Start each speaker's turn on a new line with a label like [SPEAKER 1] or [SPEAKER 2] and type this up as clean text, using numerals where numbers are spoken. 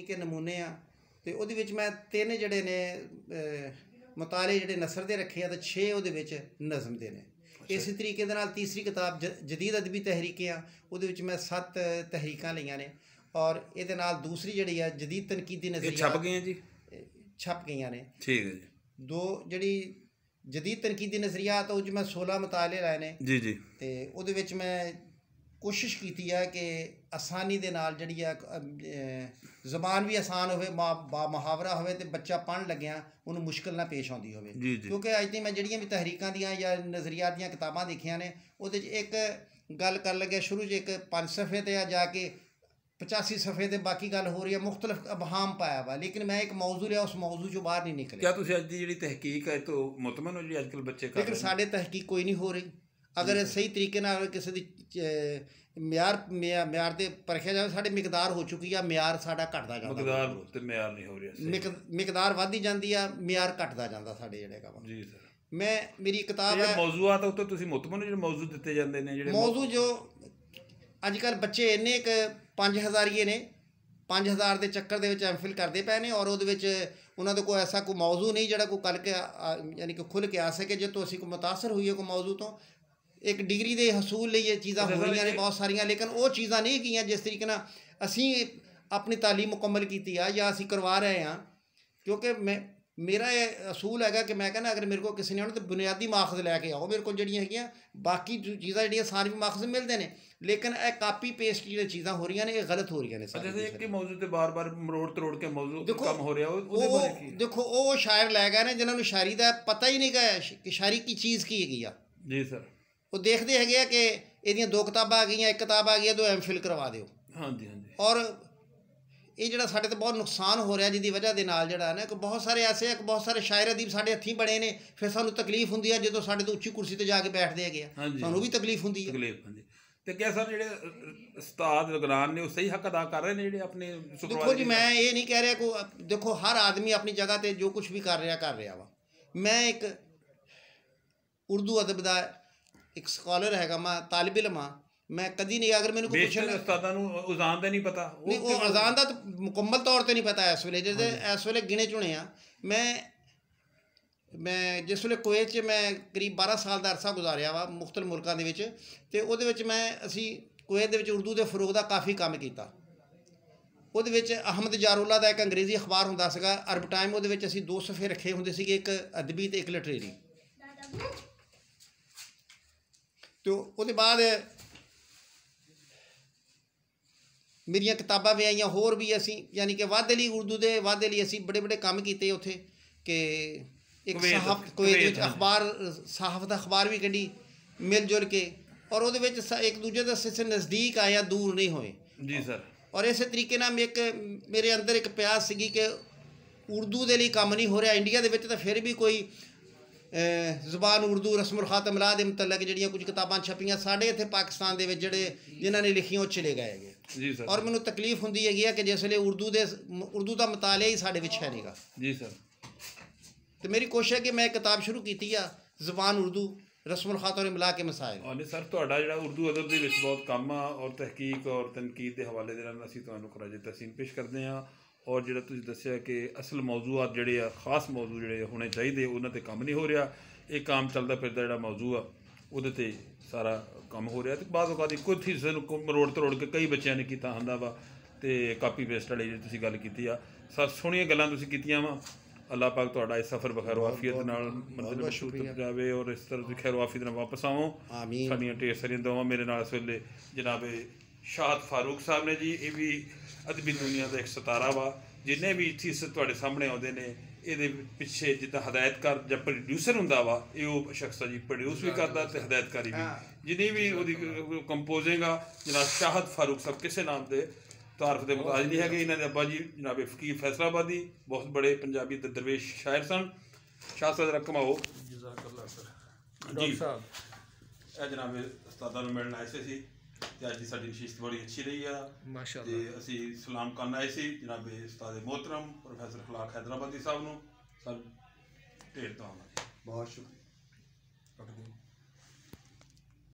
[SPEAKER 1] के नमूने आ ते ओहदे विच मैं 3 जिहड़े ने मुताले जिहड़े नसर दे रखे आ ते 6 ओहदे विच नज़म दे ने। इस तरीके दे नाल तीसरी किताब जदीद अदबी तहरीकें आ ओहदे विच मैं 7 तहरीकां लईआं ने और इहदे नाल दूसरी जिहड़ी आ जदीद तनकीदी नज़रिया
[SPEAKER 2] छप गई जी,
[SPEAKER 1] छप गई ने।
[SPEAKER 2] ठीक है जी।
[SPEAKER 1] 2 जिहड़ी जदीद तनकीदी नज़रियात उस मैं 16 मुताले लाए ने
[SPEAKER 2] जी जी।
[SPEAKER 1] ते उहदे विच मैं कोशिश की है कि आसानी दे नाल जिहड़ी है ज़बान भी आसान होवे, बा मुहावरा होवे ते बच्चा पढ़न लग्या उन्होंने मुश्किल ना पेश आती होवे। क्योंकि अज तक मैं जिहड़ियां भी तहरीकां दियां या नज़रियात दियां किताबां देखियां ने उहदे च एक गल कर लग्या शुरू च एक 5 सफ़े ते जाके 85 सफ़े ते बाकी गल हो रही है, मुख्तलिफ अबहाम पाया हुआ, लेकिन मैं एक मौजू लिया उस मौजू चो बाहर नहीं निकले।
[SPEAKER 2] क्या तुम अज की जी तहकीक है तो मुतमन हो जी अजकल बच्चे कर?
[SPEAKER 1] लेकिन साढ़े तहकीक कोई नहीं हो रही। अगर सही तरीके नाल किसी दी म्यार ते परखिया जाए साढ़े मिकदार हो चुकी है, म्यार साढ़ा घटदा जांदा,
[SPEAKER 2] मिकदार ते म्यार नहीं हो रहा,
[SPEAKER 1] मिकदार वधदी जांदी आ, म्यार घटदा जांदा साढ़े जेहड़े काम। जी सर। मैं मेरी किताब है
[SPEAKER 2] मौजूआत उत्ते तुसीं मुतमन हो, जेहड़े मौजू दित्ते जांदे ने जेहड़े
[SPEAKER 1] मौजू जो अजकल बच्चे इन्ने क 5000 ने 5000 के चक्कर दे विच एमफिल करते पे ने और उहदे विच उन्हां दे कोई ऐसा कोई मौजू नहीं जिहड़ा कोई कल के यानी कि खुल के आ सके जो तो असीं कोई मुतासर होइए कोई मौजू तो एक डिग्री के हसूल लिए ये चीज़ां हो रही ने बहुत सारिया, लेकिन वो चीज़ां नहीं कीआं जिस तरीके नाल असीं अपनी तालीम मुकम्मल की या असीं करवा रहे हैं। क्योंकि मैं मेरा ये असूल है कि मैं कहना अगर मेरे को किसी ने आना तो बुनियादी माखज़ लैके आओ, मेरे को जड़ियाँ है बाकी चीज़ां जड़ियाँ सारी माखज़ मिलते हैं, लेकिन यह कापी पेस्ट जो चीज़ां हो रही ने ये गलत हो रही ने।
[SPEAKER 2] एक मौजू ते बार बार मरोड़ तरोड़ के मौजू
[SPEAKER 1] देखो
[SPEAKER 2] हो रहा
[SPEAKER 1] वो देखो वो शायर लै गए ने जिन्होंने शायरी का पता ही नहीं गया कि शायरी की चीज़ की है।
[SPEAKER 2] जी सर।
[SPEAKER 1] वो देखते है कि ये 2 किताबां आ गई, एक किताब आ गई तो एमफिल करवा दो।
[SPEAKER 2] हाँ जी हाँ जी।
[SPEAKER 1] और ये जो साढ़े तो बहुत नुकसान हो रहा जिसकी वजह के नाल जिहड़ा ना कि बहुत सारे ऐसे है कि बहुत सारे शायर अदीब साढ़े हथी बने ने, फिर सानू तकलीफ होंदी है जो साढ़े तो उच्ची कुर्सी ते जाके बैठते है, सानू भी तकलीफ होंदी है।
[SPEAKER 2] तो क्या सर जो उस्ताद निगरान ने सही हक अदा कर रहे हैं जो अपने?
[SPEAKER 1] देखो जी मैं ये नहीं कह रहा को, देखो हर आदमी अपनी जगह पर जो कुछ भी कर रहा वा। मैं एक उर्दू अदब का एक स्कॉलर है, मैं तालिब इल्म हाँ, मैं कदी नहीं अगर मैंने
[SPEAKER 2] कोई पूछे उस्तादां नूं अज़ान दा नहीं पता,
[SPEAKER 1] नहीं वो अज़ान दा तो मुकम्मल तौर पर नहीं पता इस वेले, जिस इस वेले गिने चुने आ। मैं जिस वेले कुवैत च मैं करीब 12 साल का अरसा गुजारिया वा मुख्तलिफ मुल्कां दे विच, ते उहदे विच मैं असी कुवैत दे विच उर्दू के फरोग का काफ़ी काम किया। उहदे विच अहमद जारुल्ला का एक अंग्रेजी अखबार हुंदा सीगा अरब टाइम, उहदे विच असी 2 सफ़े रखे हुंदे सीगे, एक अदबी ते एक लिटरेरी। तो उसके बाद मेरिया किताबां भी आईयां होर भी असी यानी कि वादे लिए उर्दू के वादे लिए असी बड़े बड़े काम किए उत्थे कि एक सहाफ कुवैत अखबार सहाफत अखबार भी कढ़ी मिल जुल के, और वो एक दूजे के नज़दीक आया दूर नहीं होए।
[SPEAKER 2] जी सर। और
[SPEAKER 1] इस तरीके नाल एक मेरे अंदर एक प्यास सी कि उर्दू के लिए काम नहीं हो रहा इंडिया के तो फिर भी कोई ज़ुबान उर्दू रस्मुल ख़ात मिलाद दे मुतल्लक जिहड़ियां कुछ किताबां छपियां साढ़े इत्थे पाकिस्तान दे विच जिहड़े जिन्हां ने लिखियां वो चले गए है।
[SPEAKER 2] जी सर।
[SPEAKER 1] और मैनूं तकलीफ हुंदी है कि जिसले उर्दू का मुतालिया ही साढ़े विच है नहीं गा।
[SPEAKER 2] जी सर।
[SPEAKER 1] तो मेरी कोशिश है कि मैं किताब शुरू की ज़ुबान उर्दू रस्मुल ख़ात और मिला के मसाइल।
[SPEAKER 2] और नहीं सर तुहाडा जिहड़ा उर्दू अदब दे विच बहुत काम आ और तहकीक और तनकीद के हवाले दे नाल असीं तुहानूं खराजे तहसीन पेश करते हैं। और जो तुसीं दस्सिया कि असल मौजूआत जिहड़े आ खास मौजू जिहड़े होने चाहिए उन्हां ते काम नहीं हो रहा, एक काम चलता फिरदा जिहड़ा मौजू आ उहदे ते सारा काम हो रहा। तो बाद औकात इक्को हिस्से नूं मरोड़ तरोड़ के कई बच्चों ने कीता हुंदा वा ते कापी पेस्ट वाली जिहड़ी तुसीं गल कीती आ सर सोहणियां गल्लां तुसीं कीतियां वा। अल्लाह पाक तुहाडा इस सफ़र बखैर वाफियत नाल मंजिल मकसूद तक जावे और इस तरह तुसीं खैर वाफियत नाल वापस आओ। साडियां ढेर सारियां दुआवां मेरे नाल इस वेले जनाब शाहद फारूक साहब ने जी, ये भी अदबी दुनिया का एक सितारा वा जिन्हें भी इत्थे तुहाडे सामने आउंदे ने ये पिछे जिद्दां हदायतकार या प्रोड्यूसर हुंदा वा ये शख्स जी प्रोड्यूस भी करता तो हदायतकारी भी जिन्हें भी वो कंपोजिंग आ जनाब शाहद फारूक साहब किसी नाम से तारफ के मुताज नहीं है। इन्होंने अब्बा जी जनाब फकीर फैसलाबादी बहुत बड़े पंजाबी दरवेश शायर सन। शाह साहब जरा कमाओ जी जनाब उस्तादां नूं मिलण आए सी ते अज दी साडी नशिस्त बड़ी अच्छी रही है माशाअल्लाह। ते असीं सलाम करन आए सी जनाब उस्ताद मोहतरम प्रोफैसर खलाक हैदराबादी साहब नूं। सर ढेर धन्नवाद, बहुत शुक्रिया।